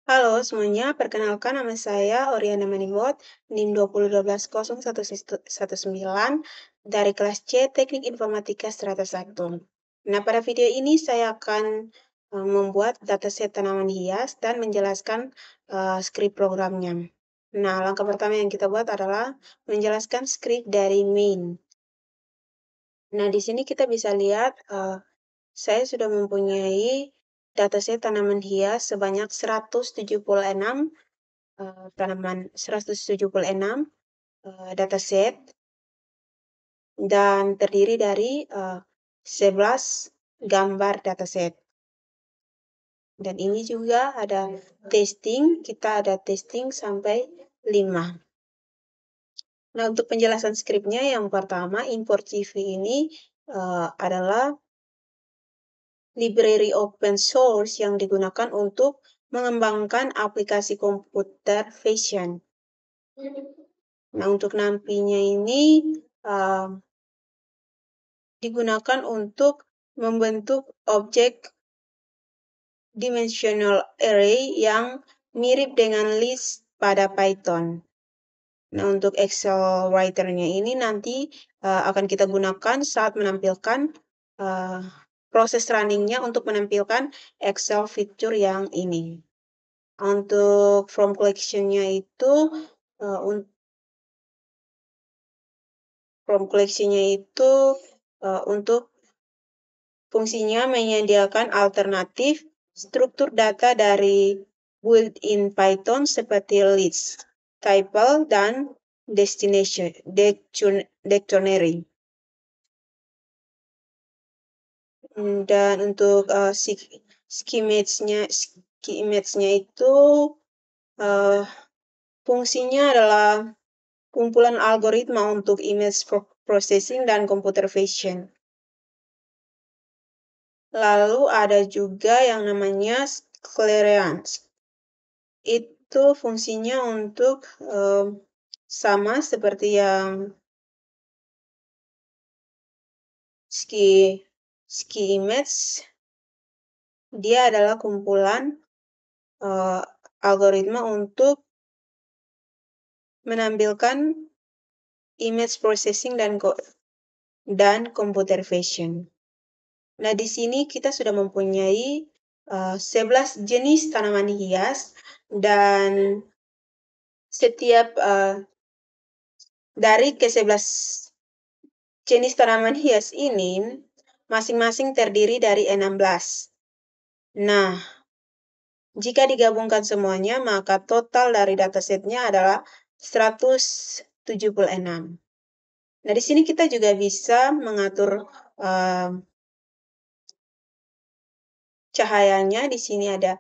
Halo semuanya, perkenalkan nama saya Oriana Manibot, NIM 201201119 dari kelas C Teknik Informatika Strata 1. Nah, pada video ini saya akan membuat dataset tanaman hias dan menjelaskan skrip programnya. Nah, langkah pertama yang kita buat adalah menjelaskan skrip dari main. Nah, di sini kita bisa lihat saya sudah mempunyai dataset tanaman hias sebanyak 176 dataset dan terdiri dari 11 gambar dataset. Dan ini juga ada testing, kita ada testing sampai 5. Nah, untuk penjelasan skripnya yang pertama, import CV ini adalah library open source yang digunakan untuk mengembangkan aplikasi komputer vision. Nah, untuk nampinya ini digunakan untuk membentuk objek dimensional array yang mirip dengan list pada Python. Nah, untuk Excel Writer-nya ini nanti akan kita gunakan saat menampilkan proses running-nya untuk menampilkan Excel feature yang ini. Untuk from collection-nya itu untuk fungsinya menyediakan alternatif struktur data dari built-in Python seperti list, tuple, dan dictionary. Dan untuk schematics-nya itu fungsinya adalah kumpulan algoritma untuk image processing dan computer vision. Lalu ada juga yang namanya clearance. Itu fungsinya untuk sama seperti yang ski image. Dia adalah kumpulan algoritma untuk menampilkan image processing dan computer vision. Nah, di sini kita sudah mempunyai 11 jenis tanaman hias dan setiap dari ke-11 jenis tanaman hias ini masing-masing terdiri dari 16. Nah, jika digabungkan semuanya, maka total dari datasetnya adalah 176. Nah, di sini kita juga bisa mengatur cahayanya. Di sini ada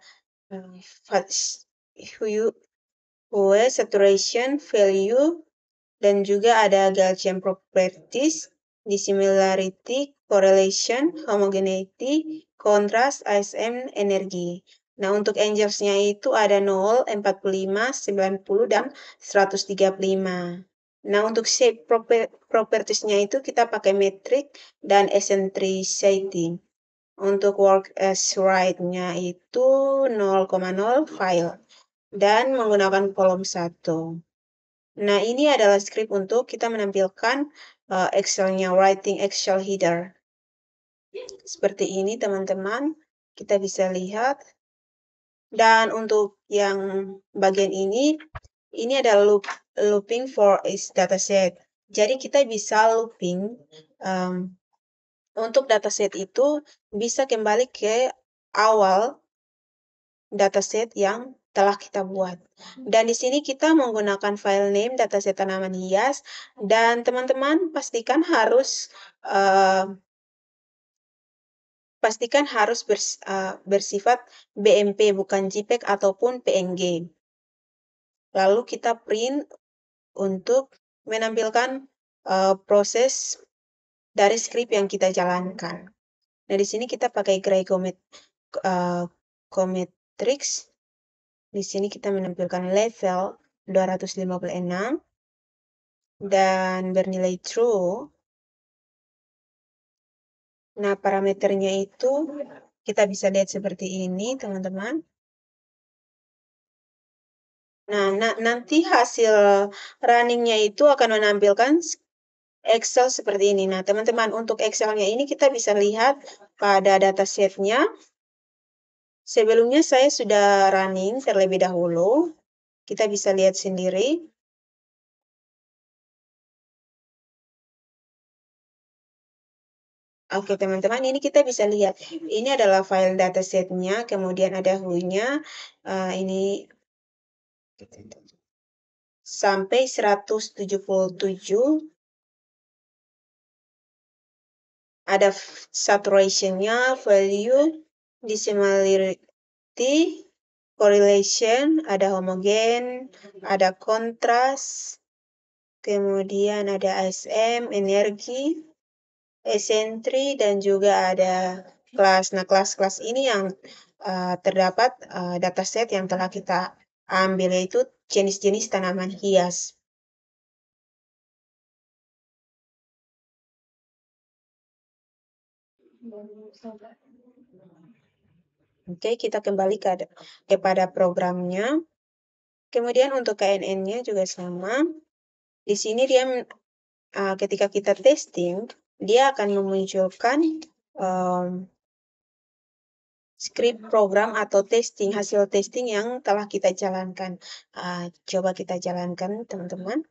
hue, saturation, value, dan juga ada Gaussian properties, dissimilarity, correlation, homogeneity, contrast, ASM, energi. Nah, untuk angelsnya itu ada 0, 45, 90, dan 135. Nah, untuk shape propertiesnya itu kita pakai metric dan eccentricity. Untuk work as right-nya itu 0,0 file dan menggunakan kolom 1. Nah, ini adalah skrip untuk kita menampilkan Excel-nya, writing Excel header. Seperti ini, teman-teman. Kita bisa lihat. Dan untuk yang bagian ini adalah looping for each dataset. Jadi, kita bisa looping untuk dataset itu bisa kembali ke awal dataset yang telah kita buat. Dan di sini kita menggunakan file name dataset tanaman hias dan teman-teman pastikan harus bersifat BMP bukan JPEG ataupun PNG. Lalu kita print untuk menampilkan proses dari skrip yang kita jalankan. Nah, di sini kita pakai gray cometrix. Di sini kita menampilkan level 256 dan bernilai true. Nah, parameternya itu kita bisa lihat seperti ini, teman-teman. Nah, nanti hasil runningnya itu akan menampilkan Excel seperti ini. Nah, teman-teman, untuk Excelnya ini kita bisa lihat pada datasetnya. Sebelumnya saya sudah running terlebih dahulu. Kita bisa lihat sendiri. Oke, teman-teman, ini kita bisa lihat. Ini adalah file datasetnya, kemudian ada WHO-nya. Ini sampai 177. Ada saturation-nya, value, dissimilarity, correlation, ada homogen, ada kontras, kemudian ada ASM, energi, esentri, dan juga ada kelas. Nah, kelas-kelas ini yang terdapat dataset yang telah kita ambil, yaitu jenis-jenis tanaman hias. Oke, kita kembali kepada programnya. Kemudian untuk KNN-nya juga sama. Di sini dia ketika kita testing, dia akan memunculkan script program atau hasil testing yang telah kita jalankan. Coba kita jalankan, teman-teman.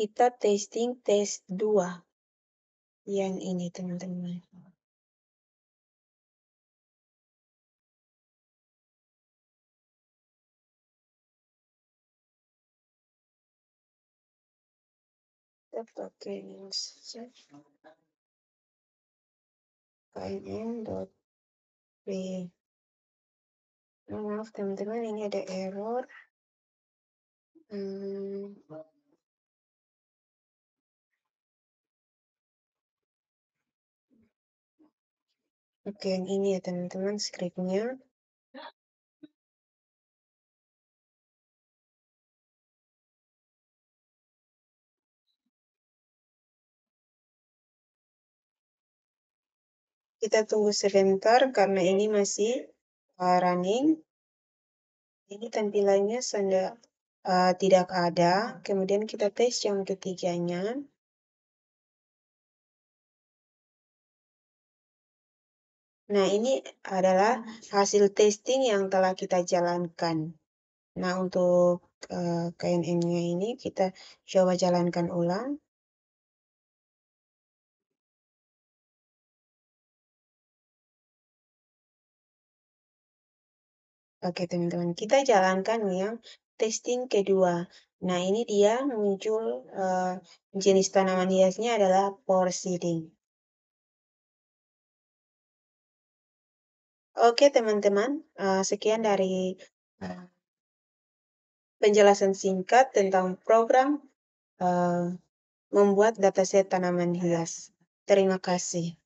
Kita testing tes 2. Yang ini, teman-teman. Kita pakai ini saja. KNN.p. Maaf, teman-teman, ini ada error. Oke, yang ini ya, teman-teman, scriptnya. Kita tunggu sebentar karena ini masih running. Ini tampilannya tidak ada. Kemudian kita tes yang ketiganya. Nah, ini adalah hasil testing yang telah kita jalankan. Nah, untuk KNN-nya ini kita coba jalankan ulang. Oke, teman-teman, kita jalankan yang testing kedua. Nah, ini dia muncul jenis tanaman hiasnya adalah porcelain. Oke, teman-teman, sekian dari penjelasan singkat tentang program membuat dataset tanaman hias. Terima kasih.